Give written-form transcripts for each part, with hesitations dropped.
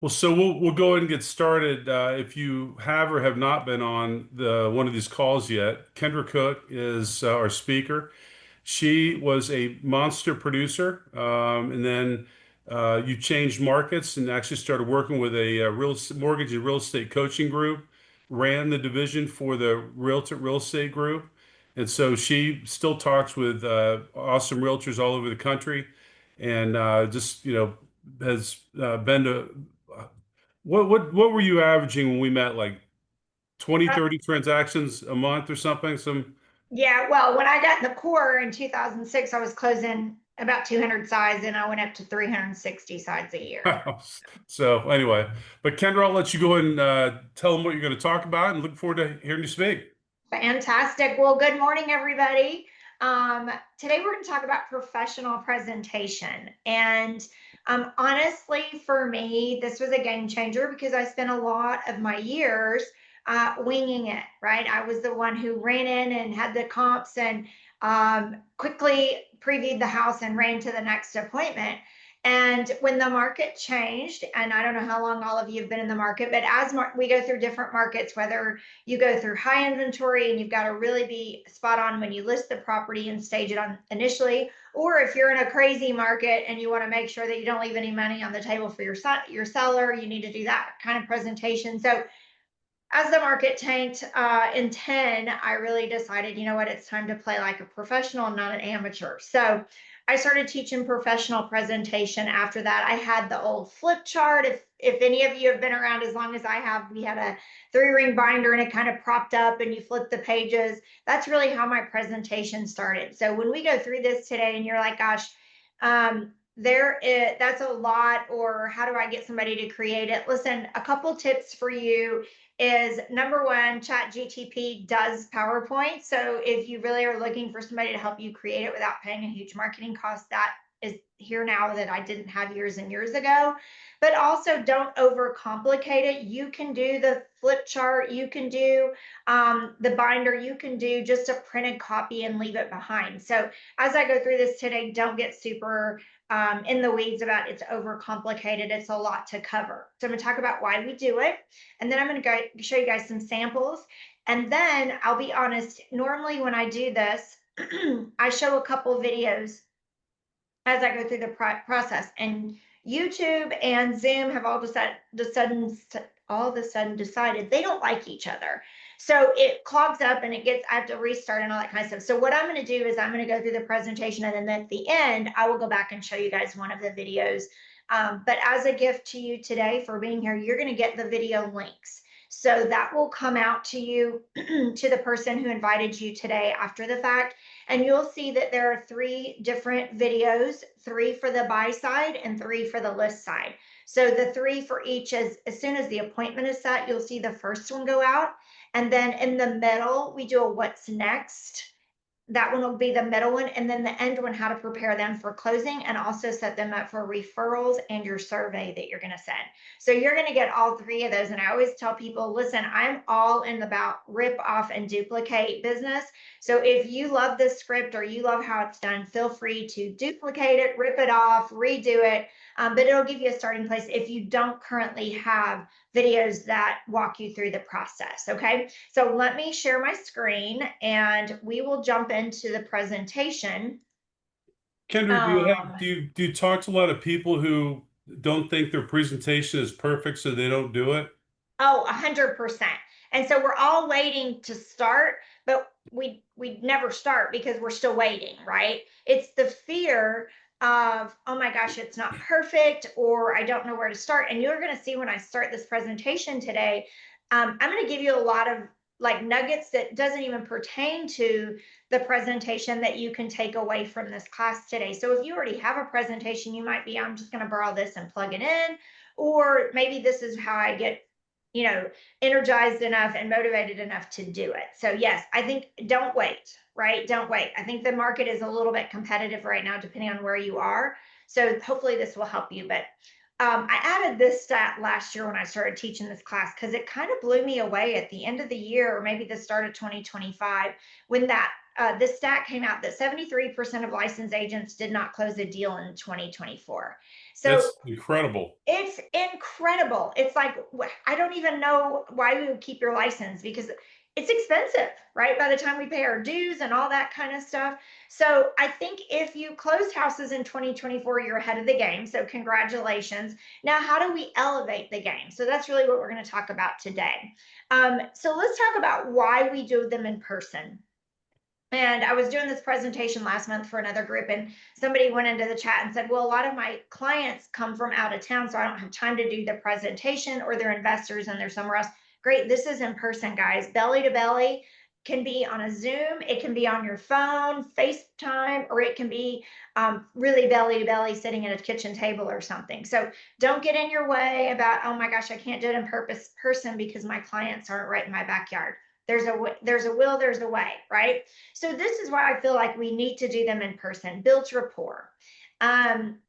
Well, so we'll go ahead and get started. If you have or have not been on the one of these calls yet, Kendra Cook is our speaker. She was a monster producer, and then you changed markets and actually started working with a, mortgage and real estate coaching group. Ran the division for the Realtor real estate group, and so she still talks with awesome realtors all over the country, and just has been to what were you averaging when we met? Like 20, Uh, 30 transactions a month or something? Some yeah, well, when I got in the core in 2006, I was closing about 200 sides and I went up to 360 sides a year. so anyway, but Kendra, I'll let you go ahead and tell them what you're going to talk about and look forward to hearing you speak. Fantastic. Well, good morning, everybody. Today we're going to talk about professional presentation. And honestly, for me, this was a game changer because I spent a lot of my years winging it, right? I was the one who ran in and had the comps and quickly previewed the house and ran to the next appointment. And when the market changed, and I don't know how long all of you have been in the market, but as we go through different markets, whether you go through high inventory and you've got to really be spot on when you list the property and stage it on initially, or if you're in a crazy market and you want to make sure that you don't leave any money on the table for your seller, you need to do that kind of presentation. So as the market tanked in 10, I really decided, you know what, it's time to play like a professional and not an amateur. So I started teaching professional presentation after that. I had the old flip chart. If any of you have been around as long as I have, we had a 3-ring binder and it kind of propped up and you flip the pages. That's really how my presentation started. So when we go through this today and you're like, gosh, that's a lot, or how do I get somebody to create it? Listen, a couple tips for you is number one, Chat GTP does PowerPoint. So if you really are looking for somebody to help you create it without paying a huge marketing cost, that is here now that I didn't have years and years ago. But also don't overcomplicate it. You can do the flip chart, you can do the binder, you can do just a printed copy and leave it behind. So as I go through this today, don't get super in the weeds about it's overcomplicated. It's a lot to cover. So I'm going to talk about why we do it. And then I'm going to show you guys some samples. And then I'll be honest, normally when I do this, I show a couple videos as I go through the process. And YouTube and Zoom have all of a sudden decided they don't like each other. So it clogs up and I have to restart and all that kind of stuff. So what I'm going to do is I'm going to go through the presentation and then at the end, I will go back and show you guys one of the videos. But as a gift to you today for being here, you're going to get the video links. So that will come out to you, to the person who invited you today after the fact. And you'll see that there are 3 different videos, 3 for the buy side and 3 for the list side. So the 3 for each, as soon as the appointment is set, you'll see the first one go out. And then in the middle, we do a what's next. That one will be the middle one, and then the end one, how to prepare them for closing and also set them up for referrals and your survey that you're going to send. So you're going to get all 3 of those. And I always tell people, listen, I'm all in about rip off and duplicate business. So if you love this script or you love how it's done, feel free to duplicate it, rip it off, redo it. But it'll give you a starting place if you don't currently have videos that walk you through the process. Okay, so let me share my screen and we will jump into the presentation. Kendra, Um, do you talk to a lot of people who don't think their presentation is perfect, so they don't do it? oh, 100%. And so we're all waiting to start, but we never start because we're still waiting, right? It's the fear of, oh my gosh, it's not perfect, or I don't know where to start. And you're going to see when I start this presentation today, I'm going to give you a lot of like nuggets that doesn't even pertain to the presentation that you can take away from this class today. So if you already have a presentation, you might be, I'm just going to borrow this and plug it in, or maybe this is how I get, you know, energized enough and motivated enough to do it. So yes, I think don't wait, right? Don't wait. I think the market is a little bit competitive right now, depending on where you are. So hopefully this will help you. But I added this stat last year when I started teaching this class because it kind of blew me away at the end of the year, or maybe the start of 2025, when that this stat came out that 73% of licensed agents did not close a deal in 2024. So That's incredible. it's incredible. It's like, I don't even know why we would keep your license because it's expensive, right? By the time we pay our dues and all that kind of stuff. So I think if you closed houses in 2024, you're ahead of the game. So congratulations. Now, how do we elevate the game? So that's really what we're going to talk about today. So let's talk about why we do them in person. And I was doing this presentation last month for another group, and somebody went into the chat and said, well, a lot of my clients come from out of town, so I don't have time to do the presentation, or they're investors and they're somewhere else. Great. This is in person, guys. Belly to belly can be on a Zoom, it can be on your phone, FaceTime, or it can be really belly to belly sitting at a kitchen table or something. So don't get in your way about, oh my gosh, I can't do it in person because my clients aren't right in my backyard. There's a will, there's a way, right? So this is why I feel like we need to do them in person, builds rapport. Um,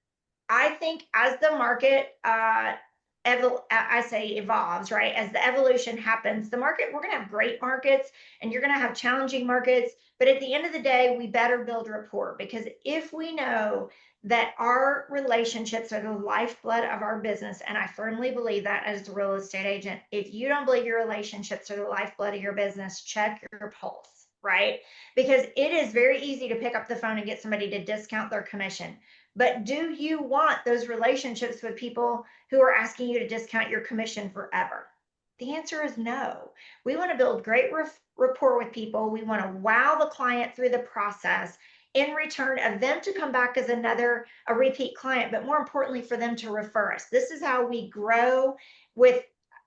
I think as the market I say evolves, right? As the evolution happens, the market, we're going to have great markets and you're going to have challenging markets. But at the end of the day, we better build rapport, because if we know that our relationships are the lifeblood of our business, and I firmly believe that as a real estate agent, if you don't believe your relationships are the lifeblood of your business, check your pulse, right? Because it is very easy to pick up the phone and get somebody to discount their commission. But do you want those relationships with people who are asking you to discount your commission forever? The answer is no. We want to build great rapport with people. We want to wow the client through the process in return of them to come back as a repeat client, but more importantly, for them to refer us. This is how we grow with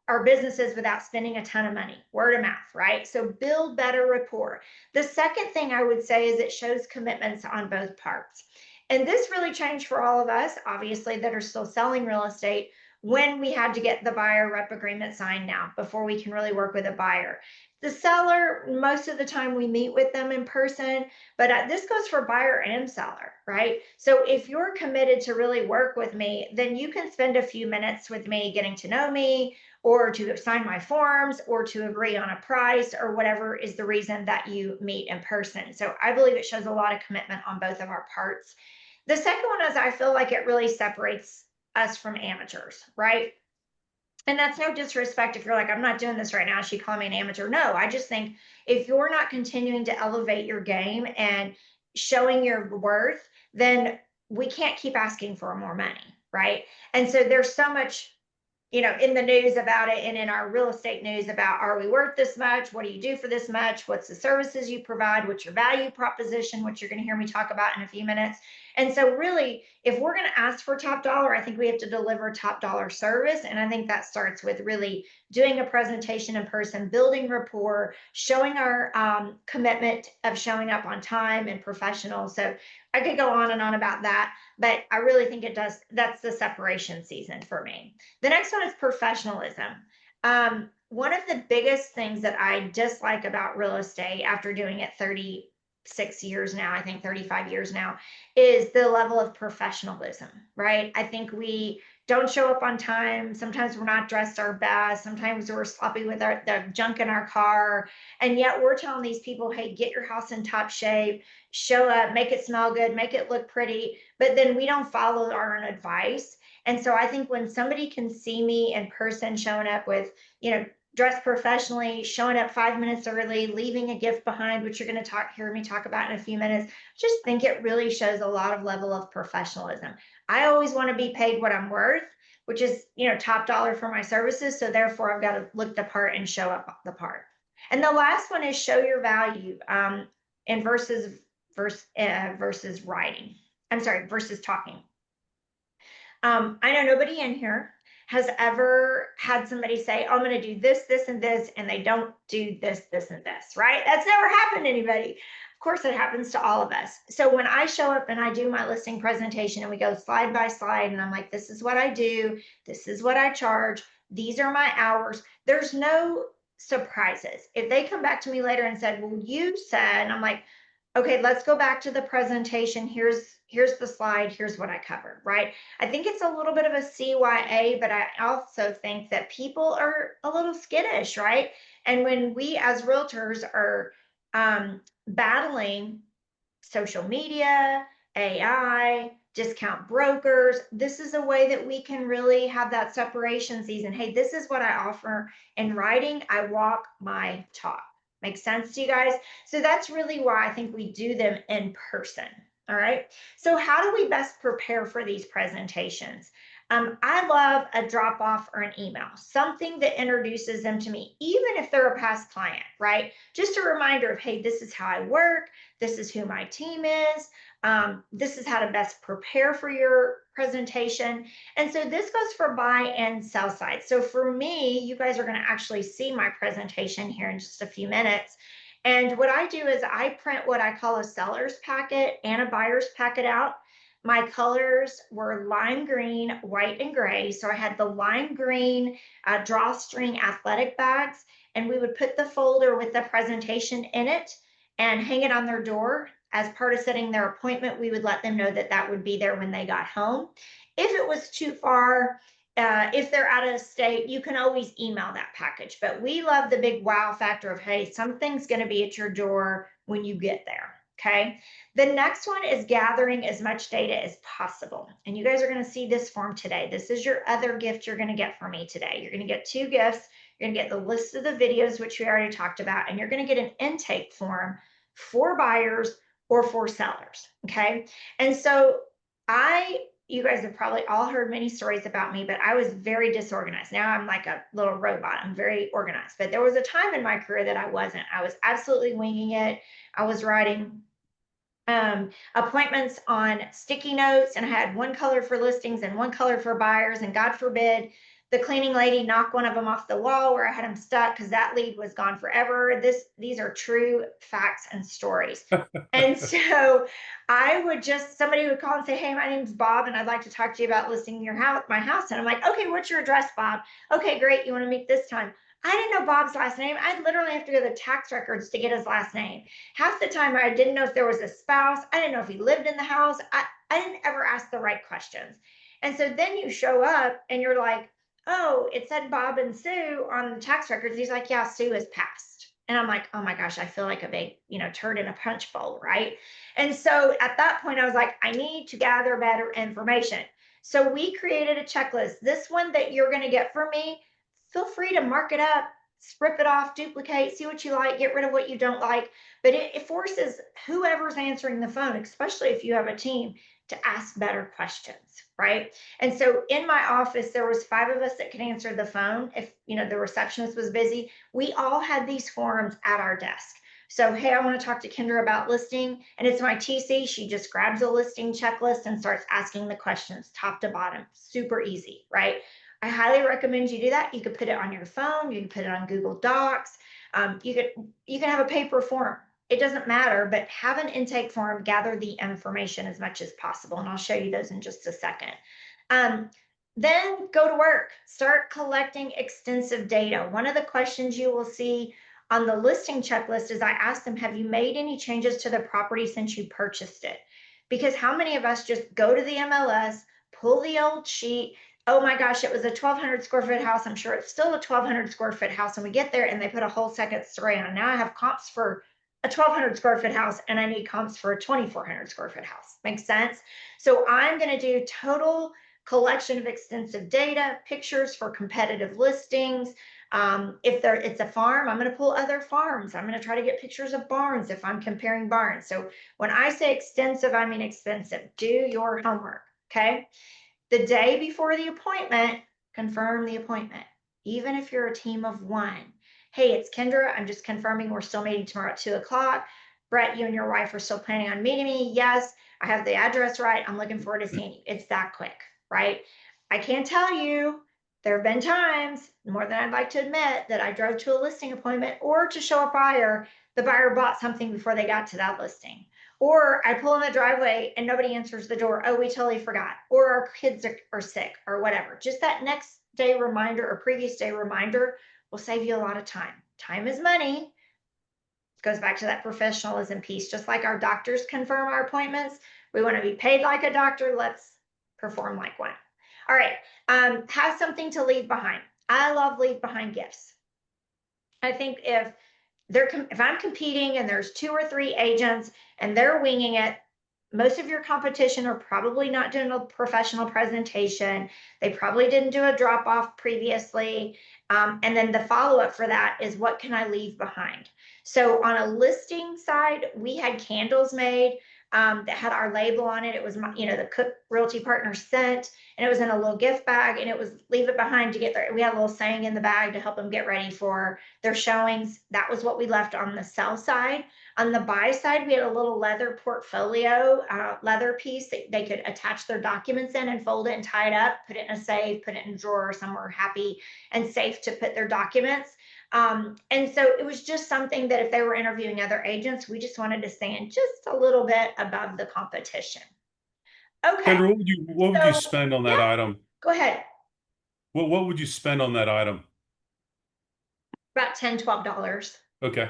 our businesses without spending a ton of money, word of mouth, right? So build better rapport. The second thing I would say is it shows commitments on both parts. And this really changed for all of us, obviously, that are still selling real estate, when we had to get the buyer rep agreement signed now before we can really work with a buyer. The seller, most of the time we meet with them in person, but this goes for buyer and seller, right? So if you're committed to really work with me, then you can spend a few minutes with me getting to know me, or to sign my forms, or to agree on a price, or whatever is the reason that you meet in person. So I believe it shows a lot of commitment on both of our parts. The second one is I feel like it really separates us from amateurs, right? And that's no disrespect if you're like, I'm not doing this right now, she called me an amateur. No, I just think if you're not continuing to elevate your game and showing your worth, then we can't keep asking for more money, right? And so there's so much, in the news about it, and in our real estate news about, are we worth this much? What do you do for this much? What's the services you provide? What's your value proposition? Which you're going to hear me talk about in a few minutes. And so really, if we're going to ask for top dollar, I think we have to deliver top dollar service. And I think that starts with really doing a presentation in person, building rapport, showing our commitment of showing up on time and professional. So I could go on and on about that, but I really think it does. That's the separation season for me. The next one is professionalism. One of the biggest things that I dislike about real estate, after doing it 36 years now, I think 35 years now, is the level of professionalism, right? I think we don't show up on time. Sometimes we're not dressed our best. Sometimes we're sloppy with the junk in our car. And yet we're telling these people, hey, get your house in top shape, show up, make it smell good, make it look pretty. But then we don't follow our own advice. And so I think when somebody can see me in person showing up with, dressed professionally, showing up 5 minutes early, leaving a gift behind, which you're going to hear me talk about in a few minutes, just think it really shows a lot of level of professionalism. I always want to be paid what I'm worth, which is, top dollar for my services. So therefore I've got to look the part and show up the part. And the last one is show your value, and versus writing. I'm sorry, versus talking. I know nobody in here has ever had somebody say, oh, I'm going to do this, this, and this, and they don't do this, this, and this, right? That's never happened to anybody. Of course, it happens to all of us. So when I show up and I do my listing presentation and we go slide by slide, and I'm like, this is what I do, this is what I charge, these are my hours, there's no surprises. If they come back to me later and said, well, you said, and I'm like, okay, let's go back to the presentation. Here's the slide. Here's what I covered, right? I think it's a little bit of a CYA, but I also think that people are a little skittish, right? And when we as realtors are battling social media, AI, discount brokers. This is a way that we can really have that separation season. Hey, this is what I offer in writing. I walk my talk. Makes sense to you guys? So that's really why I think we do them in person. All right. So, how do we best prepare for these presentations? I love a drop off or an email, something that introduces them to me, even if they're a past client, right? Just a reminder of, hey, this is how I work. This is who my team is. This is how to best prepare for your presentation. And so this goes for buy and sell side. So for me, you guys are going to actually see my presentation here in just a few minutes. And what I do is I print what I call a seller's packet and a buyer's packet out. My colors were lime green, white, and gray. So I had the lime green drawstring athletic bags, and we would put the folder with the presentation in it and hang it on their door. As part of setting their appointment, we would let them know that that would be there when they got home. If it was too far, if they're out of state, you can always email that package. But we love the big wow factor of, hey, something's going to be at your door when you get there. Okay. The next one is gathering as much data as possible. And you guys are going to see this form today. This is your other gift you're going to get from me today. You're going to get two gifts. You're going to get the list of the videos, which we already talked about, and you're going to get an intake form for buyers or for sellers. Okay. And so you guys have probably all heard many stories about me, but I was very disorganized. Now I'm like a little robot. I'm very organized. But there was a time in my career that I wasn't. I was absolutely winging it. I was writing appointments on sticky notes, and I had one color for listings and one color for buyers. And God forbid the cleaning lady knock one of them off the wall where I had them stuck because that lead was gone forever. These are true facts and stories. And so I would just somebody would call and say, "Hey, my name's Bob, and I'd like to talk to you about listing your house, my house." And I'm like, "Okay, what's your address, Bob? Okay, great. You want to meet this time?" I didn't know Bob's last name. I'd literally have to go to the tax records to get his last name. Half the time I didn't know if there was a spouse. I didn't know if he lived in the house. I didn't ever ask the right questions. And so then you show up and you're like, "Oh, it said Bob and Sue on the tax records." He's like, "Yeah, Sue is passed." And I'm like, "Oh my gosh, I feel like a big, turd in a punch bowl, right?" And so at that point, I was like, I need to gather better information. So we created a checklist. This one that you're going to get from me, feel free to mark it up, strip it off, duplicate, see what you like, get rid of what you don't like. But it forces whoever's answering the phone, especially if you have a team, to ask better questions, right? And so in my office, there was 5 of us that could answer the phone. If the receptionist was busy, we all had these forms at our desk. So, hey, I want to talk to Kendra about listing, and it's my TC. She just grabs a listing checklist and starts asking the questions top to bottom. Super easy, right? I highly recommend you do that. You could put it on your phone. You can put it on Google Docs. You can have a paper form. It doesn't matter, but have an intake form. Gather the information as much as possible, and I'll show you those in just a second. Um, then go to work. Start collecting extensive data. One of the questions you will see on the listing checklist is I ask them, have you made any changes to the property since you purchased it? Because how many of us just go to the MLS, pull the old sheet? Oh my gosh, it was a 1,200 square foot house. I'm sure it's still a 1,200 square foot house. And we get there and they put a whole second story on. Now I have comps for a 1,200 square foot house and I need comps for a 2,400 square foot house. Makes sense? So I'm going to do total collection of extensive data, pictures for competitive listings. If it's a farm, I'm going to pull other farms. I'm going to try to get pictures of barns if I'm comparing barns. So when I say extensive, I mean expensive. Do your homework. Okay. The day before the appointment, confirm the appointment, even if you're a team of one. Hey, it's Kendra. I'm just confirming we're still meeting tomorrow at 2 o'clock. Brett, you and your wife are still planning on meeting me. Yes, I have the address right. I'm looking forward to seeing you. It's that quick, right? I can't tell you. There have been times, more than I'd like to admit, that I drove to a listing appointment or to show a buyer. The buyer bought something before they got to that listing. Or I pull in the driveway and nobody answers the door. Oh, we totally forgot. Or our kids are sick or whatever. Just that next day reminder or previous day reminder will save you a lot of time. Time is money. Goes back to that professionalism piece. Just like our doctors confirm our appointments, we want to be paid like a doctor. Let's perform like one. All right. Have something to leave behind. I love leave behind gifts. I think if If I'm competing and there's two or three agents and they're winging it, most of your competition are probably not doing a professional presentation. They probably didn't do a drop off previously. And then the follow up for that is, what can I leave behind? So on a listing side, we had candles made that had our label on it. It was my, the Cook Realty Partner scent, and it was in a little gift bag, and it was leave it behind to get there. We had a little saying in the bag to help them get ready for their showings. That was what we left on the sell side. On the buy side, we had a little leather portfolio, leather piece that they could attach their documents in and fold it and tie it up, put it in a safe, put it in a drawer somewhere happy and safe to put their documents. And so it was just something that if they were interviewing other agents, we just wanted to stand just a little bit above the competition. Okay, Kendra, what would you so spend on that yeah, item? go ahead. What would you spend on that item? About $10, $12. Okay.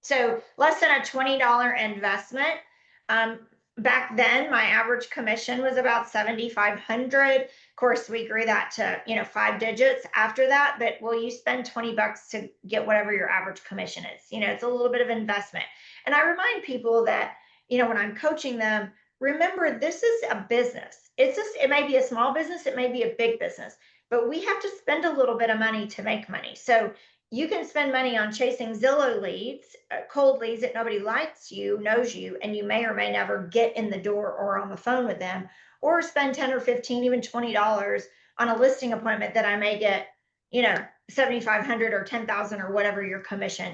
So less than a $20 investment. Um, Back then, my average commission was about 7,500. Of course, we grew that to, five digits after that. But will you spend $20 to get whatever your average commission is? It's a little bit of investment. And I remind people that, when I'm coaching them, remember this is a business. It may be a small business, it may be a big business, but we have to spend a little bit of money to make money. So you can spend money on chasing Zillow leads, cold leads that nobody likes you, knows you, and you may or may never get in the door or on the phone with them, or spend 10 or 15, even $20 on a listing appointment that I may get, 7,500 or 10,000 or whatever your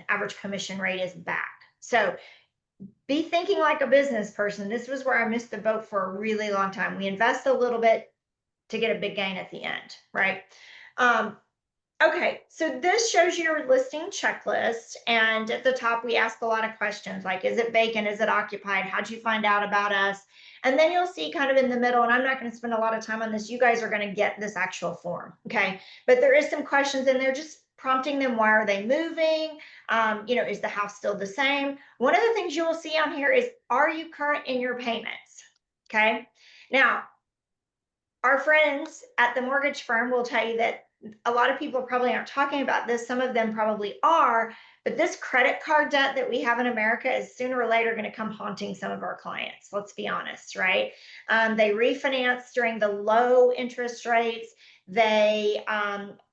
average commission rate is back. So be thinking like a business person. This was where I missed the boat for a really long time. We invest a little bit to get a big gain at the end, right? Um, Okay, so this shows you your listing checklist. And at the top, we ask a lot of questions like, is it vacant? Is it occupied? How'd you find out about us? And then you'll see kind of in the middle, and I'm not going to spend a lot of time on this. You guys are going to get this actual form. Okay. But there is some questions in there just prompting them, why are they moving? Is the house still the same? One of the things you will see on here is, are you current in your payments? Okay. Now, our friends at the mortgage firm will tell you that a lot of people probably aren't talking about this. Some of them probably are, but this credit card debt that we have in America is sooner or later going to come haunting some of our clients. Let's be honest, right? They refinanced during the low interest rates. They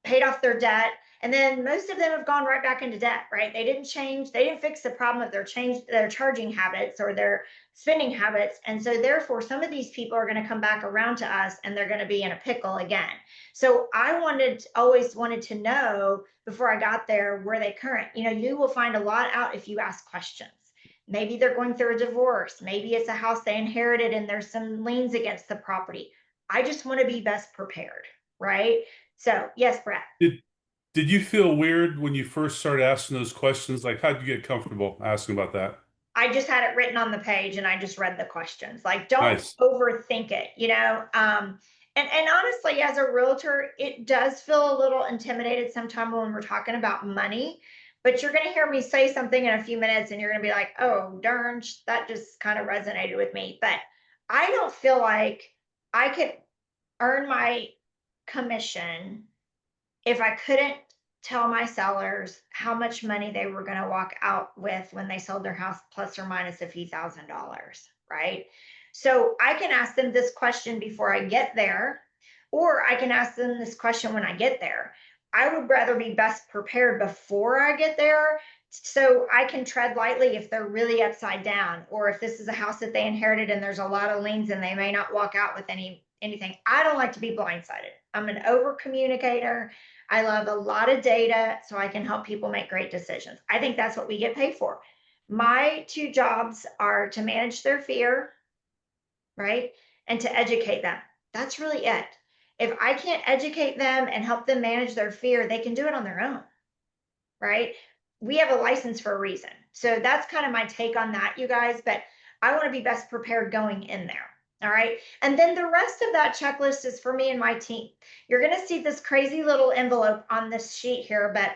paid off their debt. And then most of them have gone right back into debt, right? They didn't change, they didn't fix the problem of their charging habits or their spending habits. And so therefore, some of these people are going to come back around to us and they're going to be in a pickle again. So I always wanted to know before I got there, were they current? You will find a lot out if you ask questions. Maybe they're going through a divorce. Maybe it's a house they inherited and there's some liens against the property. I just want to be best prepared, right? So yes, Brett. Did did you feel weird when you first started asking those questions? Like, how'd you get comfortable asking about that? I just had it written on the page and I just read the questions. Like, don't Nice. overthink it. And honestly, as a realtor, it does feel a little intimidated sometimes when we're talking about money. But you're going to hear me say something in a few minutes and you're going to be like, oh, darn, that just kind of resonated with me. But I don't feel like I could earn my commission if I couldn't tell my sellers how much money they were going to walk out with when they sold their house, plus or minus a few $1,000s, right? So I can ask them this question before I get there, or I can ask them this question when I get there. I would rather be best prepared before I get there so I can tread lightly if they're really upside down, or if this is a house that they inherited and there's a lot of liens and they may not walk out with anything. I don't like to be blindsided. I'm an over communicator. I love a lot of data so I can help people make great decisions. I think that's what we get paid for. My two jobs are to manage their fear, right? And to educate them. That's really it. If I can't educate them and help them manage their fear, they can do it on their own, right? We have a license for a reason. So that's kind of my take on that, you guys. But I want to be best prepared going in there. All right. And then the rest of that checklist is for me and my team. You're going to see this crazy little envelope on this sheet here, but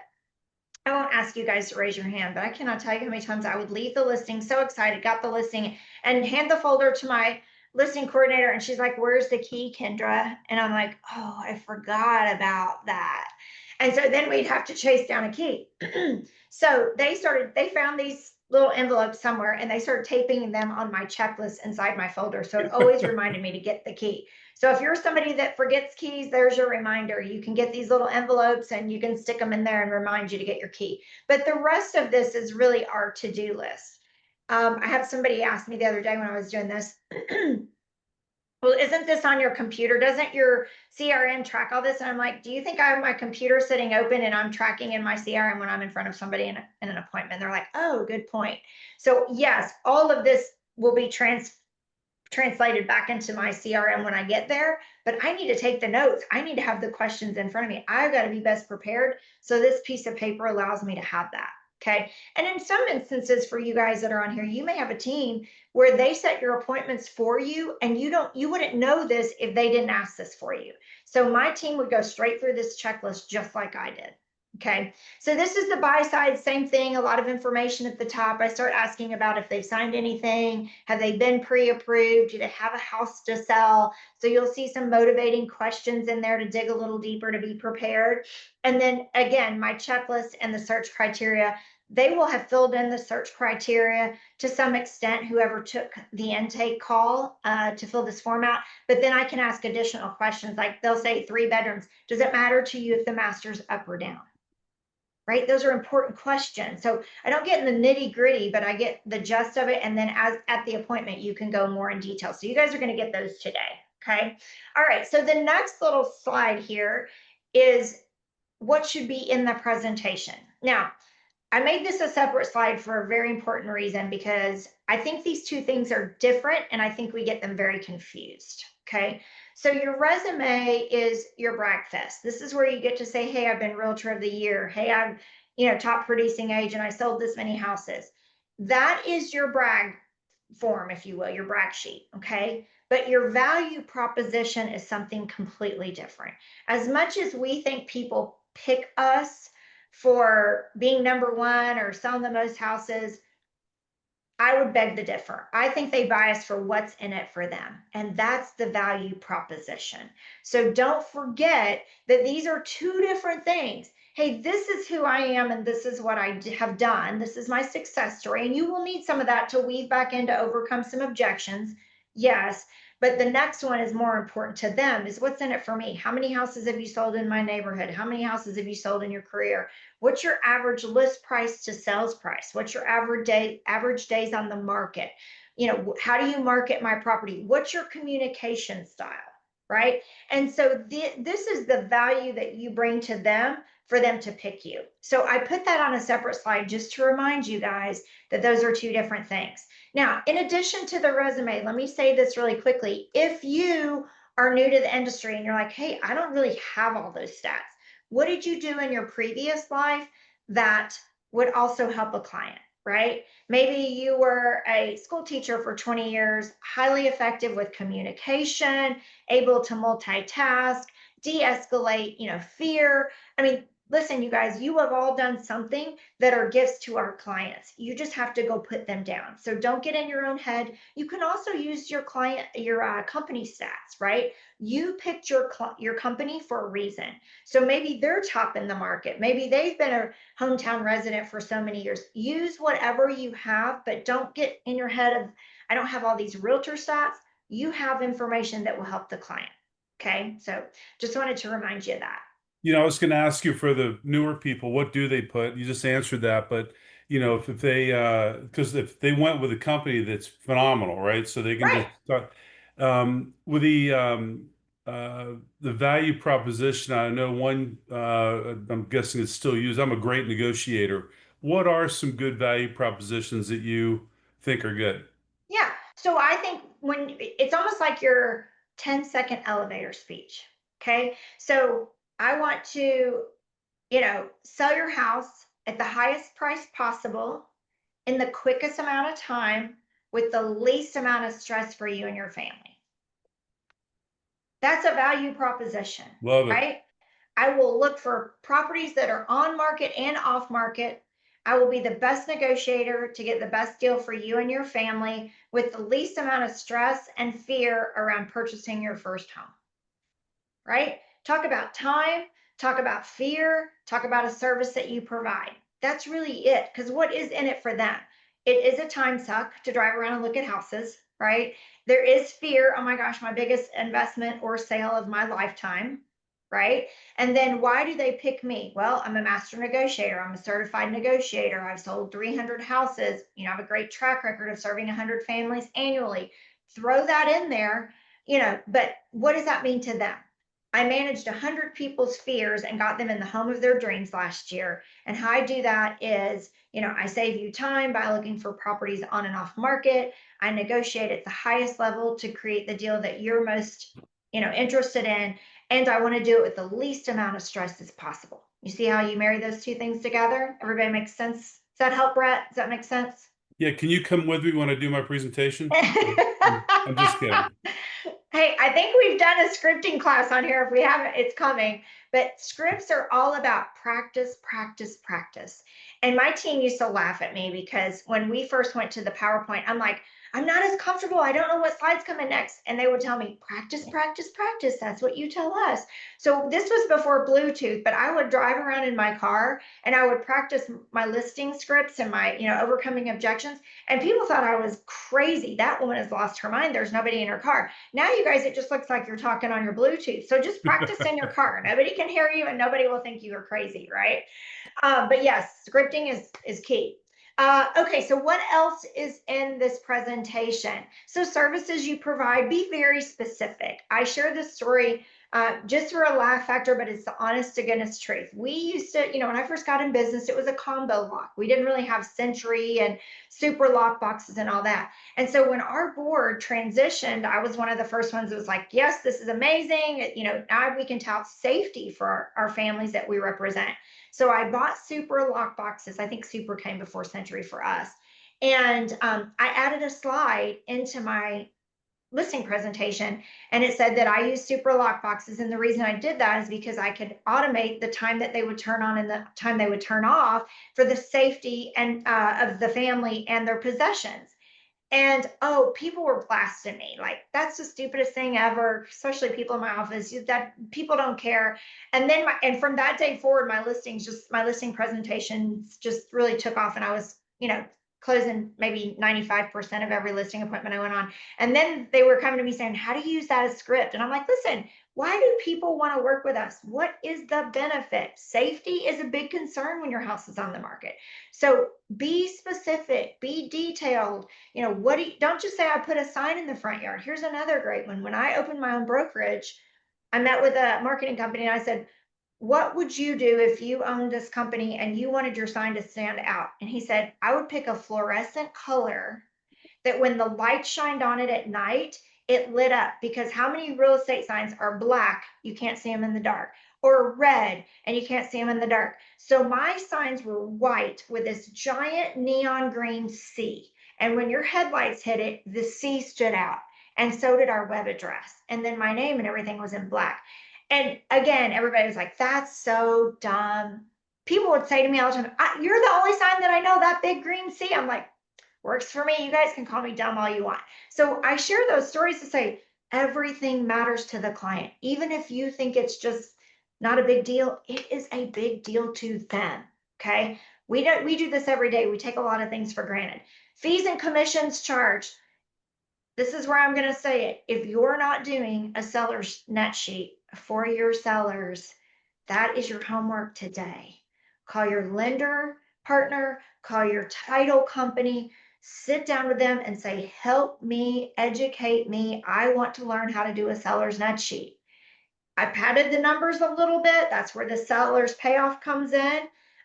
I won't ask you guys to raise your hand, but I cannot tell you how many times I would leave the listing so excited, got the listing, and hand the folder to my listing coordinator. And she's like, where's the key, Kendra? And I'm like, oh, I forgot about that. And so then we'd have to chase down a key. So they found these little envelopes somewhere and they started taping them on my checklist inside my folder. So it always reminded me to get the key. So if you're somebody that forgets keys, there's your reminder. You can get these little envelopes and you can stick them in there and remind you to get your key. But the rest of this is really our to do list. I had somebody ask me the other day when I was doing this, well, isn't this on your computer? Doesn't your CRM track all this? And I'm like, do you think I have my computer sitting open and I'm tracking in my CRM when I'm in front of somebody in an appointment? They're like, oh, good point. So yes, all of this will be translated back into my CRM when I get there, but I need to take the notes. I need to have the questions in front of me. I've got to be best prepared. So this piece of paper allows me to have that. Okay. And in some instances, for you guys that are on here, you may have a team where they set your appointments for you and you wouldn't know this if they didn't ask this for you. So my team would go straight through this checklist just like I did. Okay. So this is the buy side, same thing, a lot of information at the top. I start asking about if they've signed anything, have they been pre-approved, do they have a house to sell? So you'll see some motivating questions in there to dig a little deeper to be prepared. And then again, my checklist and the search criteria, they will have filled in the search criteria to some extent, whoever took the intake call to fill this form out. But then I can ask additional questions, like they'll say 3 bedrooms. Does it matter to you if the master's up or down? Right? Those are important questions. So I don't get in the nitty gritty, but I get the gist of it. And then as at the appointment, you can go more in detail. So you guys are going to get those today. Okay. All right. So the next little slide here is what should be in the presentation. Now, I made this a separate slide for a very important reason because I think these two things are different and I think we get them very confused. Okay. So your resume is your brag fest. This is where you get to say, hey, I've been realtor of the year. Hey, I'm, top producing agent. I sold this many houses. That is your brag form, if you will, your brag sheet. Okay. But your value proposition is something completely different. As much as we think people pick us for being number one or selling the most houses, I would beg to differ. I think they buy us for what's in it for them. And that's the value proposition. So don't forget that these are two different things. Hey, this is who I am and this is what I have done. This is my success story. And you will need some of that to weave back in to overcome some objections. Yes. But the next one is more important to them is what's in it for me? How many houses have you sold in my neighborhood? How many houses have you sold in your career? What's your average list price to sales price? What's your average days on the market? How do you market my property? What's your communication style? Right. And so this is the value that you bring to them for them to pick you. So I put that on a separate slide just to remind you guys that those are two different things. Now, in addition to the resume, let me say this really quickly. If you are new to the industry and you're like, hey, I don't really have all those stats, what did you do in your previous life that would also help a client, right? Maybe you were a school teacher for 20 years, highly effective with communication, able to multitask, de-escalate, fear. I mean, listen, you guys, you have all done something that are gifts to our clients. You just have to go put them down. So don't get in your own head. You can also use your company stats, right? You picked your company for a reason. So maybe they're top in the market. Maybe they've been a hometown resident for so many years. Use whatever you have, but don't get in your head of, I don't have all these realtor stats. You have information that will help the client. Okay. So just wanted to remind you of that. I was going to ask you for the newer people, what do they put? You just answered that, but if they because if they went with a company that's phenomenal, right? So they can Right. just start with the value proposition. I know one. I'm guessing it's still used. I'm a great negotiator. What are some good value propositions that you think are good? Yeah. So I think when it's almost like your 10-second elevator speech. Okay. So I want to, sell your house at the highest price possible in the quickest amount of time with the least amount of stress for you and your family. That's a value proposition, Love it. right? I will look for properties that are on market and off market. I will be the best negotiator to get the best deal for you and your family with the least amount of stress and fear around purchasing your first home, right? Talk about time, talk about fear, talk about a service that you provide. That's really it. Because what is in it for them? It is a time suck to drive around and look at houses, right? There is fear. Oh my gosh, my biggest investment or sale of my lifetime, right? And then why do they pick me? Well, I'm a master negotiator. I'm a certified negotiator. I've sold 300 houses. I have a great track record of serving 100 families annually. Throw that in there, but what does that mean to them? I managed 100 people's fears and got them in the home of their dreams last year. And how I do that is, I save you time by looking for properties on and off market. I negotiate at the highest level to create the deal that you're most, interested in. And I want to do it with the least amount of stress as possible. You see how you marry those two things together? Everybody makes sense? Does that help, Brett? Does that make sense? Yeah, can you come with me when I do my presentation? I'm just kidding. Hey, I think we've done a scripting class on here. If we haven't, it's coming. But scripts are all about practice, practice, practice. And my team used to laugh at me because when we first went to the PowerPoint, I'm like, I'm not as comfortable. I don't know what slide's coming next. And they would tell me, practice, practice, practice. That's what you tell us. So this was before Bluetooth, but I would drive around in my car and I would practice my listing scripts and my, overcoming objections. And people thought I was crazy. That woman has lost her mind. There's nobody in her car. Now, you guys, it just looks like you're talking on your Bluetooth. So just practice in your car. Nobody can hear you and nobody will think you are crazy, right? But yes, scripting is key. Okay, so what else is in this presentation? So services you provide, be very specific. I share this story just for a laugh factor, but it's the honest to goodness truth. We used to, when I first got in business, it was a combo lock. We didn't really have Century and super lock boxes and all that. And so when our board transitioned, I was one of the first ones that was like, yes, this is amazing. Now we can tout safety for our families that we represent. So I bought super lock boxes. I think super came before Century for us. And I added a slide into my listing presentation, and it said that I use super lock boxes. And the reason I did that is because I could automate the time that they would turn on and the time they would turn off for the safety and of the family and their possessions. And oh, people were blasting me like that's the stupidest thing ever, especially people in my office. That people don't care. And from that day forward, my listing presentations just really took off, and I was, closing maybe 95% of every listing appointment I went on. And then they were coming to me saying, "How do you use that as script?" And I'm like, "Listen, why do people want to work with us? What is the benefit? Safety is a big concern when your house is on the market. So be specific, be detailed. What don't just say I put a sign in the front yard. Here's another great one. When I opened my own brokerage, I met with a marketing company and I said, what would you do if you owned this company and you wanted your sign to stand out? And he said, I would pick a fluorescent color that when the light shined on it at night, it lit up. Because how many real estate signs are black? You can't see them in the dark, or red and you can't see them in the dark. So my signs were white with this giant neon green C. And when your headlights hit it, the C stood out. And so did our web address. And then my name and everything was in black. And again, everybody was like, that's so dumb. People would say to me all the time, you're the only sign that I know, that big green C. I'm like, works for me. You guys can call me dumb all you want. So I share those stories to say everything matters to the client. Even if you think it's just not a big deal, it is a big deal to them. Okay. We do this every day. We take a lot of things for granted. Fees and commissions charged. This is where I'm going to say it. If you're not doing a seller's net sheet for your sellers, that is your homework today. Call your lender partner, call your title company, sit down with them and say, help me, educate me. I want to learn how to do a seller's net sheet. I padded the numbers a little bit. That's where the seller's payoff comes in.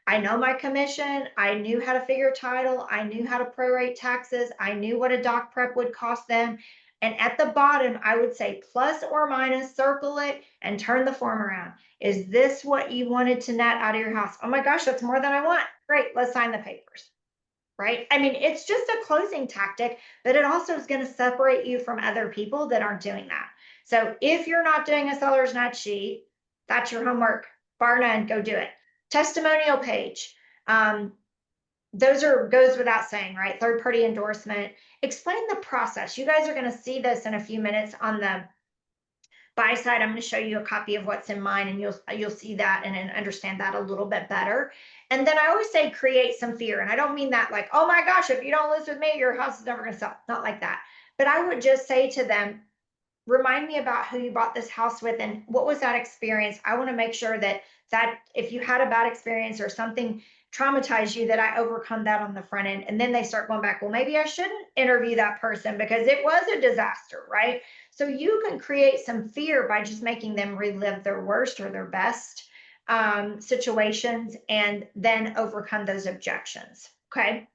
I know my commission. I knew how to figure title. I knew how to prorate taxes. I knew what a doc prep would cost them. And at the bottom, I would say plus or minus, circle it and turn the form around. Is this what you wanted to net out of your house? Oh my gosh, that's more than I want. Great, let's sign the papers. Right? I mean, it's just a closing tactic, but it also is going to separate you from other people that aren't doing that. So if you're not doing a seller's net sheet, that's your homework. Bar none, go do it. Testimonial page. Those are goes without saying, right? Third party endorsement. Explain the process. You guys are going to see this in a few minutes on the Buy side, I'm going to show you a copy of what's in mine, and you'll see that and understand that a little bit better. And then I always say create some fear, and I don't mean that like, oh my gosh, if you don't list with me, your house is never going to sell. Not like that. But I would just say to them, remind me about who you bought this house with and what was that experience. I want to make sure that if you had a bad experience or something traumatized you, that I overcome that on the front end. And then they start going back, well, maybe I shouldn't interview that person because it was a disaster, right? So you can create some fear by just making them relive their worst or their best situations, and then overcome those objections. Okay.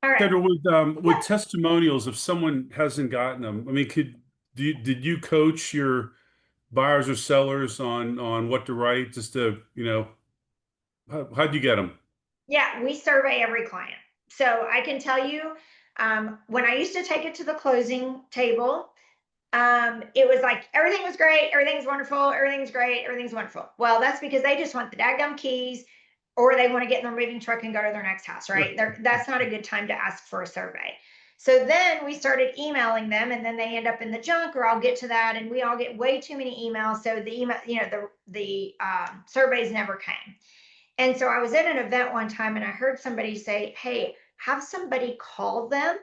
All right. Kendra, with Yeah. testimonials, if someone hasn't gotten them, I mean, did you coach your buyers or sellers on what to write, just to, how'd you get them? Yeah, we survey every client. So I can tell you, when I used to take it to the closing table, it was like everything was great, everything's wonderful, everything's great, everything's wonderful. Well, that's because they just want the daggum keys, or they want to get in their moving truck and go to their next house, right? That's not a good time to ask for a survey. So then we started emailing them, and then they end up in the junk, or I'll get to that, and we all get way too many emails. So the email, the surveys never came. And so I was at an event one time and I heard somebody say, hey, have somebody call them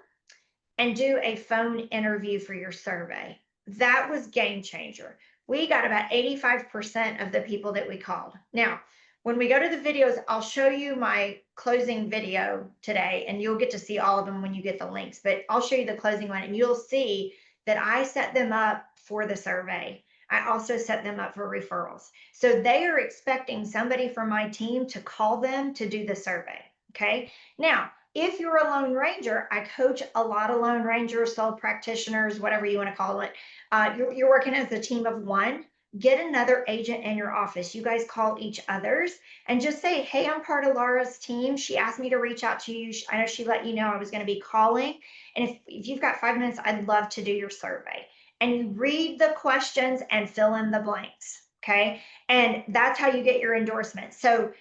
and do a phone interview for your survey. That was game changer. We got about 85% of the people that we called. Now, when we go to the videos, I'll show you my closing video today, and you'll get to see all of them when you get the links. But I'll show you the closing one, and you'll see that I set them up for the survey. I also set them up for referrals. So they are expecting somebody from my team to call them to do the survey. Okay. Now, if you're a lone ranger, I coach a lot of lone rangers, sole practitioners, whatever you want to call it. You're working as a team of one. Get another agent in your office. You guys call each other's and just say, hey, I'm part of Laura's team. She asked me to reach out to you. I know she let you know I was going to be calling. And if you've got 5 minutes, I'd love to do your survey. And you read the questions and fill in the blanks. Okay. And that's how you get your endorsement. So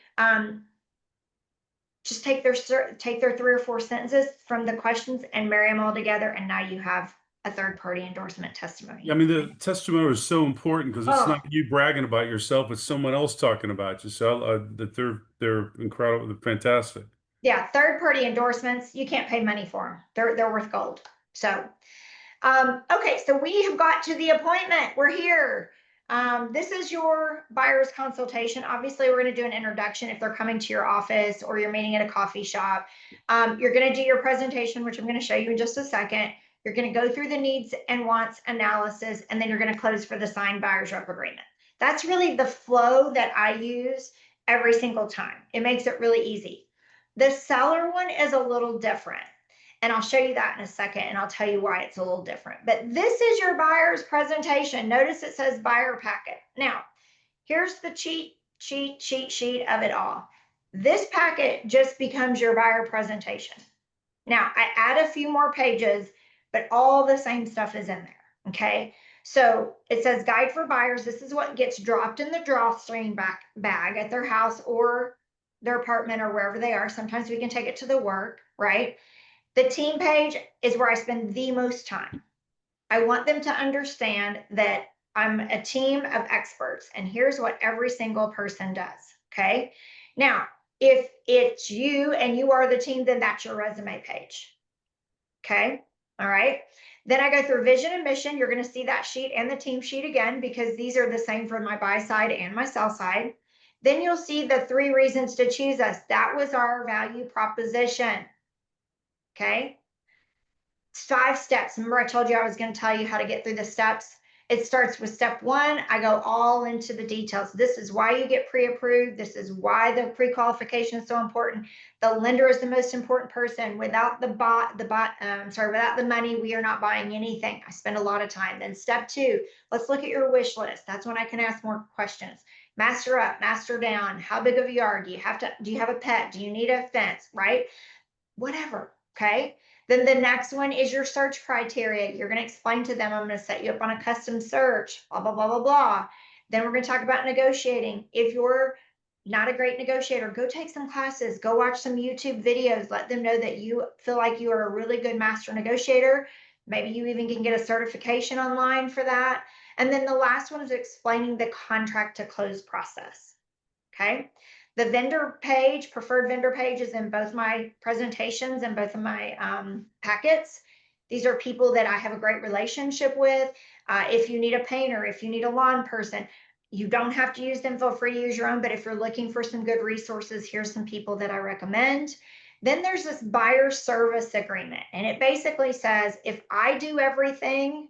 just take their 3 or 4 sentences from the questions and marry them all together, and now you have a third party endorsement Yeah, I testimony. mean, the testimony is so important because it's not Oh, you bragging about yourself, it's someone else talking about you. So that they're incredible, they're fantastic. yeah, third party endorsements, you can't pay money for them. They're worth gold. So okay, so we have got to the appointment. We're here. This is your buyer's consultation. Obviously, we're going to do an introduction if they're coming to your office or you're meeting at a coffee shop. You're going to do your presentation, which I'm going to show you in just a second. You're going to go through the needs and wants analysis, and then you're going to close for the signed buyer's rep agreement. That's really the flow that I use every single time. It makes it really easy. The seller one is a little different. And I'll show you that in a second, and I'll tell you why it's a little different. But this is your buyer's presentation. Notice it says buyer packet. Now, here's the cheat sheet of it all. This packet just becomes your buyer presentation. Now, I add a few more pages, but all the same stuff is in there. Okay. So it says guide for buyers. This is what gets dropped in the drawstring bag at their house or their apartment or wherever they are. Sometimes we can take it to the work, right? The team page is where I spend the most time. I want them to understand that I'm a team of experts, and here's what every single person does. Okay. Now, if it's you and you are the team, then that's your resume page. Okay. All right. Then I go through vision and mission. You're going to see that sheet and the team sheet again because these are the same for my buy side and my sell side. Then you'll see the 3 reasons to choose us. That was our value proposition. Okay. 5 steps. Remember, I told you I was going to tell you how to get through the steps. It starts with step 1. I go all into the details. This is why you get pre-approved. This is why the pre-qualification is so important. The lender is the most important person. Without without the money, we are not buying anything. I spend a lot of time. Then step 2, let's look at your wish list. That's when I can ask more questions. Master up, master down. How big of a yard do you have to? Do you have a pet? Do you need a fence? Right? Whatever. Okay. Then the next one is your search criteria. You're going to explain to them, I'm going to set you up on a custom search, blah, blah, blah, blah, blah. Then we're going to talk about negotiating. If you're not a great negotiator, go take some classes, go watch some YouTube videos, let them know that you feel like you are a really good master negotiator. Maybe you even can get a certification online for that. And then the last one is explaining the contract to close process. Okay. The vendor page, preferred vendor page, is in both my presentations and both of my packets. These are people that I have a great relationship with. If you need a painter, if you need a lawn person, you don't have to use them. Feel free to use your own. But if you're looking for some good resources, here's some people that I recommend. Then there's this buyer service agreement. And it basically says if I do everything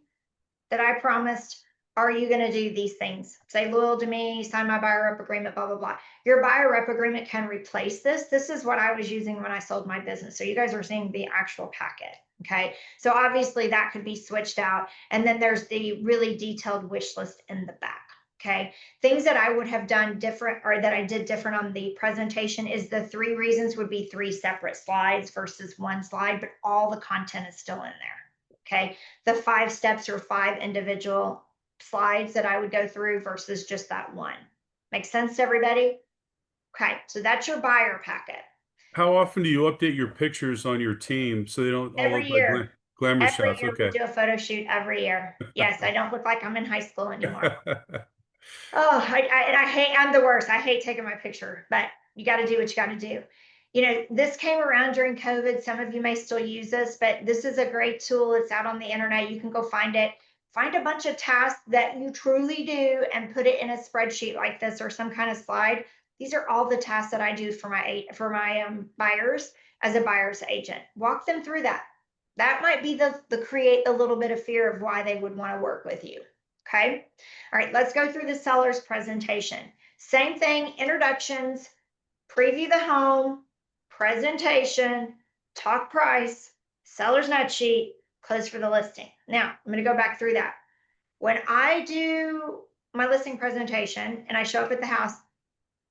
that I promised, are you going to do these things? Stay loyal to me, sign my buyer rep agreement, blah, blah, blah. Your buyer rep agreement can replace this. This is what I was using when I sold my business. So you guys are seeing the actual packet. Okay. So obviously that could be switched out. And then there's the really detailed wish list in the back. Okay. Things that I would have done different or that I did different on the presentation is the 3 reasons would be 3 separate slides versus 1 slide, but all the content is still in there. Okay. The 5 steps or 5 individual slides that I would go through versus just that one. Make sense to everybody? Okay. So that's your buyer packet. How often do you update your pictures on your team so they don't all Every look like year. glamour Every shots? year we Okay. do a photo shoot every year. Yes, I don't look like I'm in high school anymore. Oh, I hate, I'm the worst. I hate taking my picture, but you got to do what you got to do. You know, this came around during COVID. Some of you may still use this, but this is a great tool. It's out on the internet. You can go find it. Find a bunch of tasks that you truly do and put it in a spreadsheet like this or some kind of slide. These are all the tasks that I do for my buyers as a buyer's agent. Walk them through that. That might be the create a little bit of fear of why they would want to work with you. Okay. All right, let's go through the seller's presentation. Same thing, introductions, preview the home, presentation, talk price, seller's nut sheet, close for the listing. Now, I'm going to go back through that. When I do my listing presentation and I show up at the house,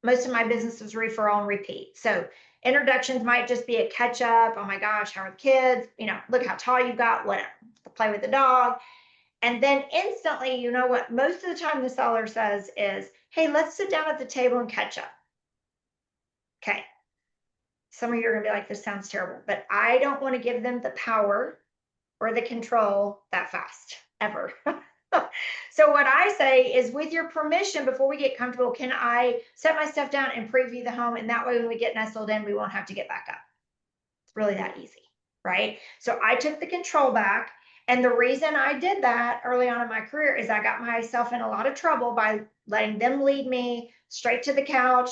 most of my business is referral and repeat. So introductions might just be a catch up. Oh my gosh, how are the kids? You know, look how tall you got, whatever. Play with the dog. And then instantly, you know what most of the time the seller says is, hey, let's sit down at the table and catch up. Okay. Some of you are going to be like, this sounds terrible, but I don't want to give them the power or the control that fast, ever. So what I say is, with your permission, before we get comfortable, can I set my stuff down and preview the home? And that way, when we get nestled in, we won't have to get back up. It's really that easy, right? So I took the control back. And the reason I did that early on in my career is I got myself in a lot of trouble by letting them lead me straight to the couch,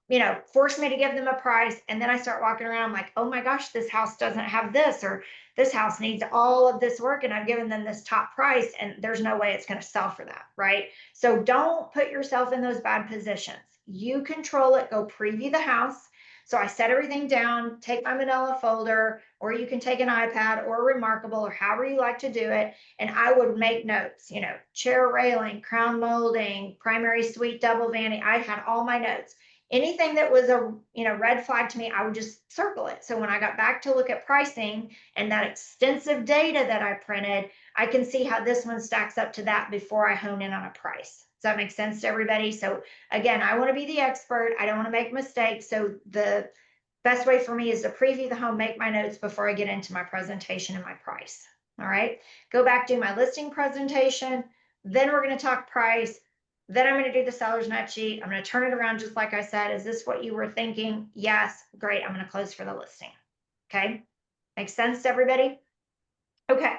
you know, force me to give them a price. And then I start walking around, I'm like, oh my gosh, this house doesn't have this, or this house needs all of this work. And I've given them this top price, and there's no way it's going to sell for that. Right. So don't put yourself in those bad positions. You control it. Go preview the house. So I set everything down, take my manila folder, or you can take an iPad or Remarkable or however you like to do it. And I would make notes, you know, chair railing, crown molding, primary suite, double vanity. I had all my notes. Anything that was a red flag to me, I would just circle it. So when I got back to look at pricing and that extensive data that I printed, I can see how this one stacks up to that before I hone in on a price. Does that make sense to everybody? So again, I want to be the expert. I don't want to make mistakes. So the best way for me is to preview the home, make my notes before I get into my presentation and my price. All right, go back, do my listing presentation. Then we're going to talk price. Then I'm going to do the seller's nut sheet. I'm going to turn it around just like I said. Is this what you were thinking? Yes. Great. I'm going to close for the listing. Okay. Makes sense to everybody? Okay.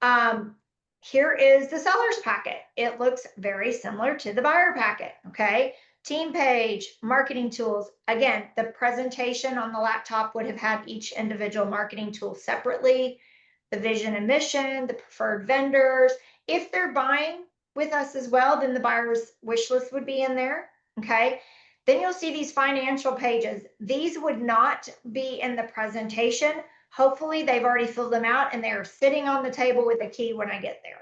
Um, Here is the seller's packet. It looks very similar to the buyer packet. Okay. Team page, marketing tools. Again, the presentation on the laptop would have had each individual marketing tool separately, the vision and mission, the preferred vendors. If they're buying with us as well, then the buyer's wish list would be in there. Okay. Then you'll see these financial pages. These would not be in the presentation. Hopefully they've already filled them out and they're sitting on the table with a key when I get there.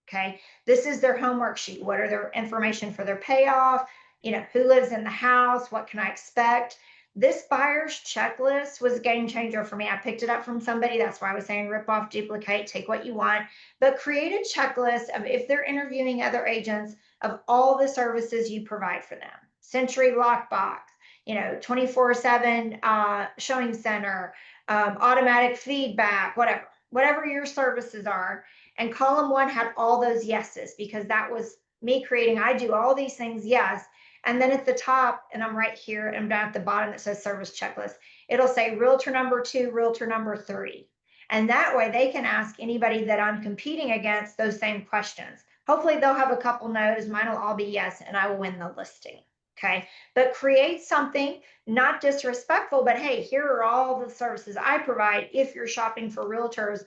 Okay. This is their homework sheet. What are their information for their payoff? You know, who lives in the house? What can I expect? This buyer's checklist was a game changer for me. I picked it up from somebody. That's why I was saying rip off, duplicate, take what you want, but create a checklist of, if they're interviewing other agents, of all the services you provide for them. Century Lockbox, you know, 24/7 showing center, automatic feedback, whatever your services are. And column one had all those yeses because that was me creating, I do all these things, yes. And then at the top, and I'm right here, and down at the bottom that says service checklist, it'll say realtor number two, realtor number three. And that way they can ask anybody that I'm competing against those same questions. Hopefully they'll have a couple no's, mine will all be yes, and I will win the listing. Okay. But create something not disrespectful, but hey, here are all the services I provide. If you're shopping for realtors,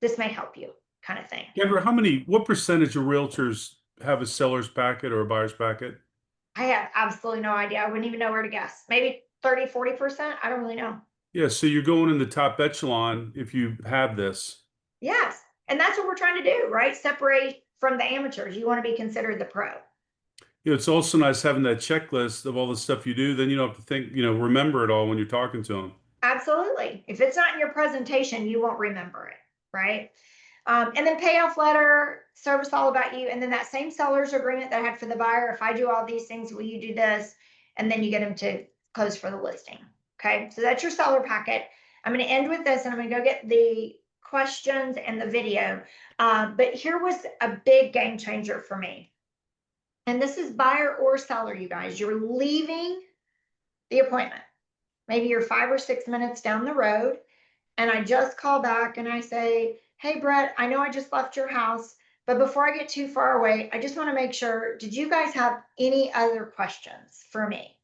this may help you, kind of thing. Kendra, what percentage of realtors have a seller's packet or a buyer's packet? I have absolutely no idea. I wouldn't even know where to guess. Maybe 30, 40%. I don't really know. Yeah, so you're going in the top echelon if you have this. Yes. And that's what we're trying to do, right? Separate from the amateurs. You want to be considered the pro. It's also nice having that checklist of all the stuff you do. Then you don't have to think, remember it all when you're talking to them. Absolutely. If it's not in your presentation, you won't remember it, right? And then payoff letter, service all about you. And then that same seller's agreement that I had for the buyer. If I do all these things, will you do this? And then you get them to close for the listing. Okay. So that's your seller packet. I'm going to end with this and I'm going to go get the questions and the video. But here was a big game changer for me. And this is buyer or seller, you guys. You're leaving the appointment. Maybe you're 5 or 6 minutes down the road. And I just call back and I say, hey, Brett, I know I just left your house, but before I get too far away, I just want to make sure, did you guys have any other questions for me?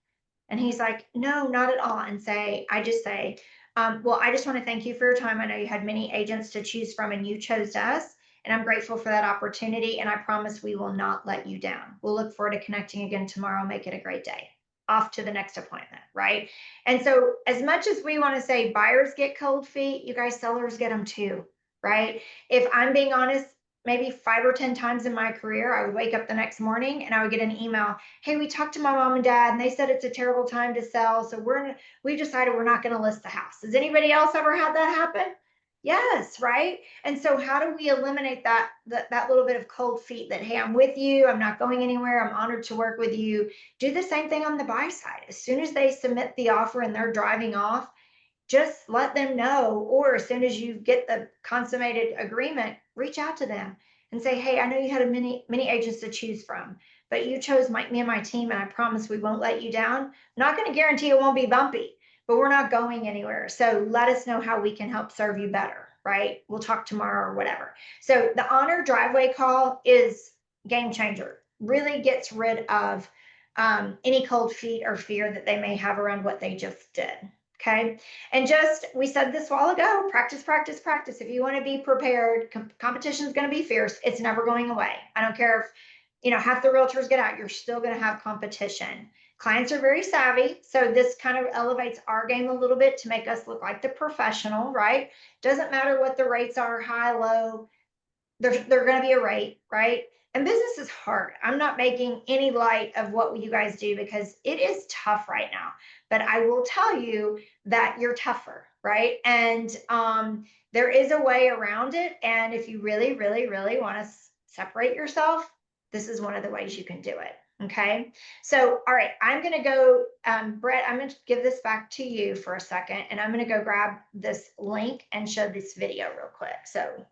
And he's like, no, not at all. And I just say, well, I just want to thank you for your time. I know you had many agents to choose from and you chose us. And I'm grateful for that opportunity. And I promise we will not let you down. We'll look forward to connecting again tomorrow. Make it a great day. Off to the next appointment, right? And so, as much as we want to say buyers get cold feet, you guys, sellers get them too, right? If I'm being honest, maybe 5 or 10 times in my career, I would wake up the next morning and I would get an email. Hey, we talked to my mom and dad, and they said it's a terrible time to sell. So we decided we're not going to list the house. Has anybody else ever had that happen? Yes, right. And so, how do we eliminate that little bit of cold feet? That hey, I'm with you. I'm not going anywhere. I'm honored to work with you. Do the same thing on the buy side. As soon as they submit the offer and they're driving off, just let them know. Or as soon as you get the consummated agreement, reach out to them and say, hey, I know you had many agents to choose from, but you chose me and my team, and I promise we won't let you down. I'm not going to guarantee it won't be bumpy, but we're not going anywhere. So let us know how we can help serve you better, right? We'll talk tomorrow or whatever. So the honor driveway call is game changer. Really gets rid of any cold feet or fear that they may have around what they just did. Okay. And just, we said this a while ago, practice, practice, practice. If you want to be prepared, competition is going to be fierce. It's never going away. I don't care if, half the realtors get out, you're still going to have competition. Clients are very savvy. So this kind of elevates our game a little bit to make us look like the professional, right? Doesn't matter what the rates are, high, low, they're going to be a rate, right? And business is hard. I'm not making any light of what you guys do because it is tough right now. But I will tell you that you're tougher, right? And there is a way around it. And if you really, really, really want to separate yourself, this is one of the ways you can do it. Okay. So, all right, I'm going to go, Brett, I'm going to give this back to you for a second, and I'm going to go grab this link and show this video real quick. So,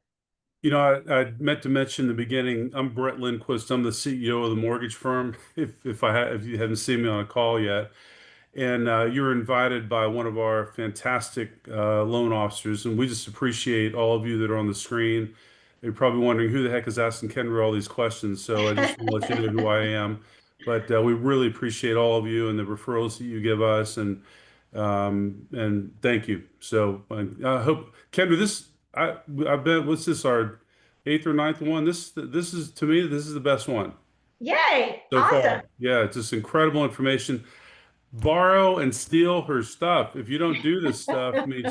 I meant to mention in the beginning, I'm Brett Lindquist. I'm the CEO of the mortgage firm. If you hadn't seen me on a call yet, and you were invited by one of our fantastic loan officers, and we just appreciate all of you that are on the screen. You're probably wondering who the heck is asking Kendra all these questions. So I just want to let you know who I am. But we really appreciate all of you and the referrals that you give us, and thank you. So I hope Kendra, I bet what's this, our eighth or ninth one? This is, to me, this is the best one yay, so awesome. far. Yeah, it's just incredible information. Borrow and steal her stuff. If you don't do this stuff, I mean,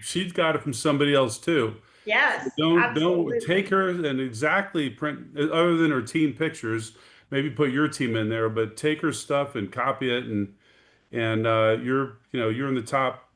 she's got it from somebody else too. So Yes, don't take absolutely. her and exactly print other than her team pictures. Maybe put your team in there, but take her stuff and copy it, and you're in the top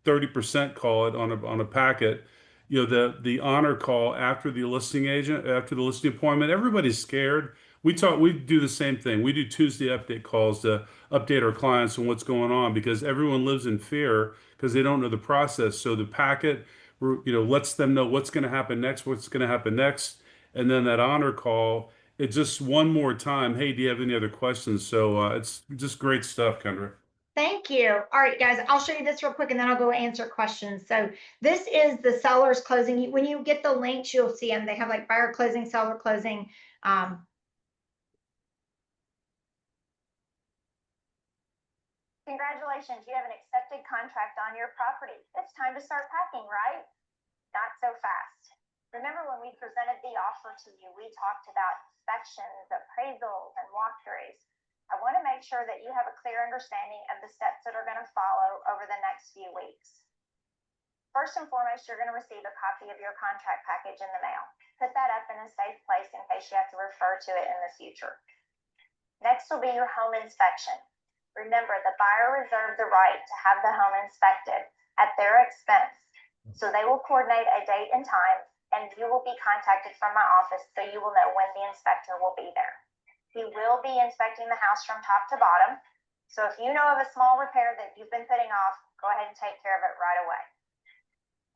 30% call it on a packet. The honor call after the listing agent, after the listing appointment, everybody's scared. We do the same thing. We do Tuesday update calls to update our clients on what's going on because everyone lives in fear because they don't know the process. So the packet lets them know what's going to happen next, what's going to happen next. And then that honor call, it just one more time. Hey, do you have any other questions? So it's just great stuff, Kendra. Thank you. All right, guys, I'll show you this real quick and then I'll go answer questions. So this is the seller's closing. When you get the links, you'll see them. They have like buyer closing, seller closing. Congratulations, you have an accepted contract on your property. It's time to start packing, right? Not so fast. Remember when we presented the offer to you, we talked about inspections, appraisals, and walkthroughs. I want to make sure that you have a clear understanding of the steps that are going to follow over the next few weeks. First and foremost, you're going to receive a copy of your contract package in the mail. Put that up in a safe place in case you have to refer to it in the future. Next will be your home inspection. Remember, the buyer reserved the right to have the home inspected at their expense. So they will coordinate a date and time, and you will be contacted from my office so you will know when the inspector will be there. He will be inspecting the house from top to bottom. So if you know of a small repair that you've been putting off, go ahead and take care of it right away.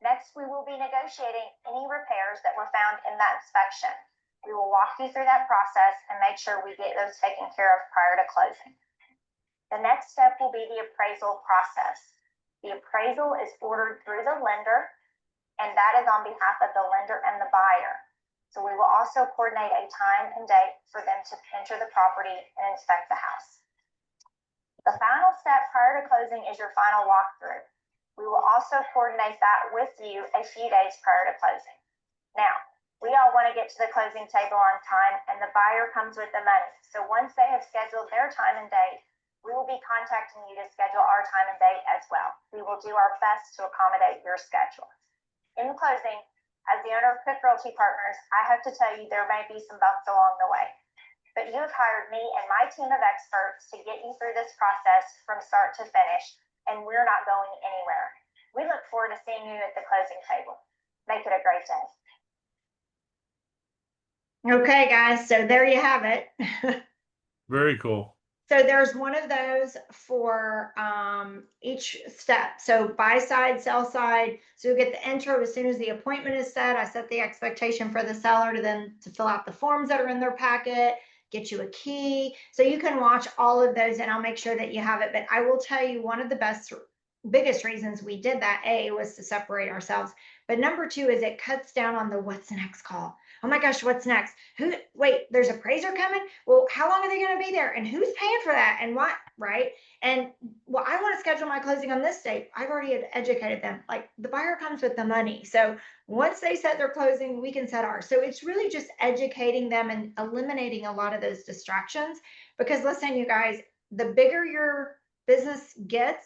Next, we will be negotiating any repairs that were found in that inspection. We will walk you through that process and make sure we get those taken care of prior to closing. The next step will be the appraisal process. The appraisal is ordered through the lender, and that is on behalf of the lender and the buyer. So we will also coordinate a time and date for them to enter the property and inspect the house. The final step prior to closing is your final walkthrough. We will also coordinate that with you a few days prior to closing. Now, we all want to get to the closing table on time, and the buyer comes with the money. So once they have scheduled their time and date, we will be contacting you to schedule our time and date as well. We will do our best to accommodate your schedule. In closing, as the owner of Cook Realty Partners, I have to tell you there may be some bumps along the way, but you have hired me and my team of experts to get you through this process from start to finish, and we're not going anywhere. We look forward to seeing you at the closing table. Make it a great day. Okay, guys, so there you have it. Very cool. So there's one of those for each step. So buy side, sell side. So you get the intro as soon as the appointment is set. I set the expectation for the seller to fill out the forms that are in their packet, get you a key. So you can watch all of those and I'll make sure that you have it. But I will tell you one of the biggest reasons we did that, A, was to separate ourselves. But number two is it cuts down on the what's the next call. Oh my gosh, what's next? Wait, there's a appraiser coming? Well, how long are they going to be there? And who's paying for that? And what, right? And well, I want to schedule my closing on this date. I've already educated them. Like the buyer comes with the money. So once they set their closing, we can set ours. So it's really just educating them and eliminating a lot of those distractions. Because listen, you guys, the bigger your business gets,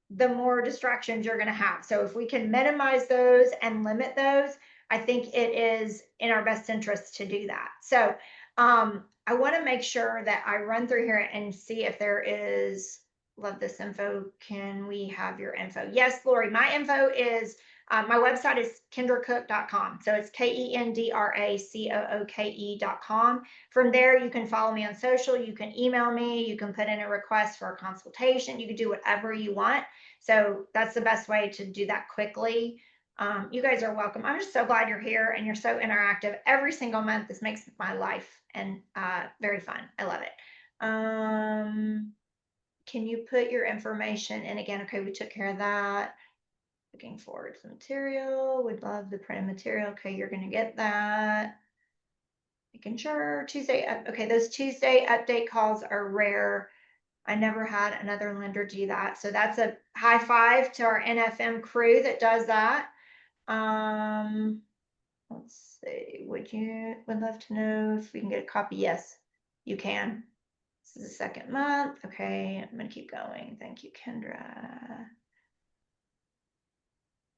the more distractions you're going to have. So if we can minimize those and limit those, I think it is in our best interest to do that. So I want to make sure that I run through here and see if there is, love this info. Can we have your info? Yes, Lori, my info is, my website is kendracook.com. So it's KENDRACOOKE.com. From there, you can follow me on social. You can email me. You can put in a request for a consultation. You can do whatever you want. So that's the best way to do that quickly. You guys are welcome. I'm just so glad you're here and you're so interactive every single month. This makes my life and very fun. I love it. Can you put your information in again? Okay, we took care of that. Looking forward to material. Would love the printed material. Okay, you're gonna get that. Making sure Tuesday. Okay, those Tuesday update calls are rare. I never had another lender do that. So that's a high five to our NFM crew that does that. Let's see, would love to know if we can get a copy. Yes, you can. This is the second month. Okay, I'm gonna keep going. Thank you, Kendra.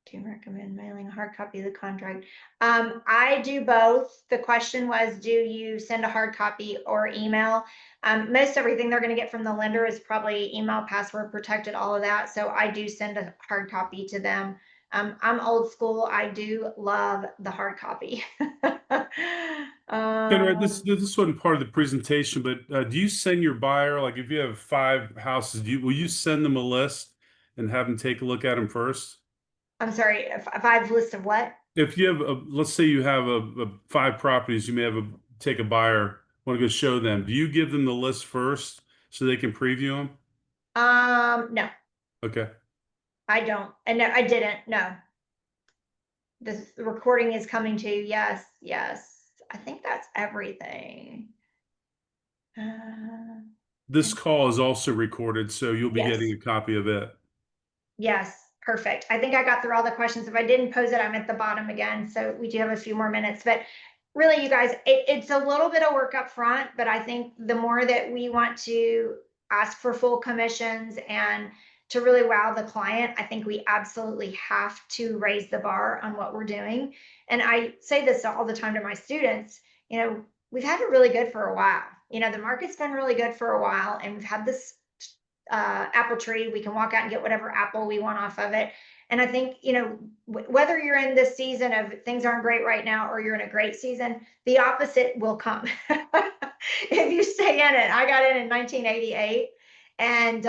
Do you recommend mailing a hard copy of the contract? I do both. The question was, do you send a hard copy or email? Most everything they're going to get from the lender is probably email, password protected, all of that. So I do send a hard copy to them. I'm old school. I do love the hard copy. Kendra, this wasn't part of the presentation, but do you send your buyer, like if you have 5 houses, will you send them a list and have them take a look at them first? I'm sorry, a five list of what? If you have let's say you have five properties, you may have take a buyer, want to go show them. Do you give them the list first so they can preview them? No, Okay. I don't. And no, I didn't. No. This recording is coming to you. Yes, yes. I think that's everything. Uh, This and call is also recorded, so you'll be getting yes. a copy of it. Yes, perfect. I think I got through all the questions. If I didn't pose it, I'm at the bottom again. So we do have a few more minutes. But really, you guys, it's a little bit of work up front, but I think the more that we want to ask for full commissions and to really wow the client, I think we absolutely have to raise the bar on what we're doing. And I say this all the time to my students, we've had it really good for a while. The market's been really good for a while, and we've had this apple tree. We can walk out and get whatever apple we want off of it. And I think, whether you're in this season of things aren't great right now or you're in a great season, the opposite will come. If you stay in it. I got in 1988, and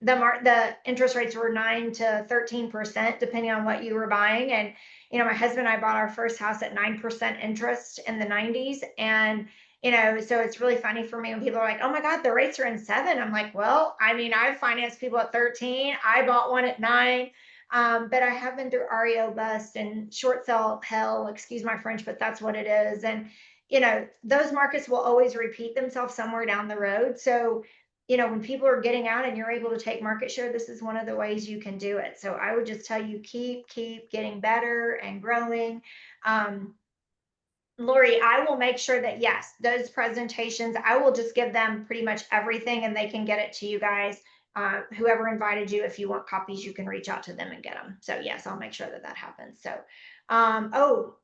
the interest rates were 9 to 13%, depending on what you were buying. And my husband and I bought our first house at 9% interest in the 90s, and so it's really funny for me when people are like, oh my God, the rates are in 7. I'm like, well, I mean, I've financed people at 13. I bought one at 9. But I have been through REO bust and short sale hell, excuse my French, but that's what it is. And, those markets will always repeat themselves somewhere down the road. So, when people are getting out and you're able to take market share, this is one of the ways you can do it. So I would just tell you, keep getting better and growing. Um, Lori, I will make sure that, yes, those presentations, I will just give them pretty much everything and they can get it to you guys. Whoever invited you, if you want copies, you can reach out to them and get them. So yes, I'll make sure that that happens. So, oh,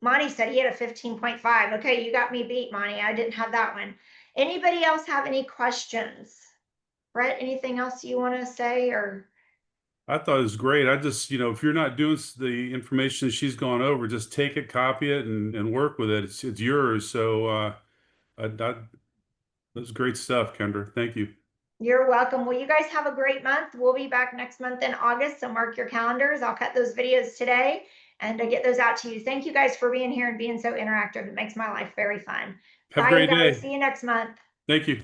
Monty said he had a 15.5. Okay, you got me beat, Monty. I didn't have that one. Anybody else have any questions? Brett, anything else you want to say or? I thought it was great. I just, if you're not doing the information she's gone over, just take it, copy it, and work with it. It's yours. So that's great stuff, Kendra. Thank you. You're welcome. Well, you guys have a great month. We'll be back next month in August, so mark your calendars. I'll cut those videos today and get those out to you. Thank you guys for being here and being so interactive. It makes my life very fun. Have a Bye, you great guys. day. See you next month. Thank you.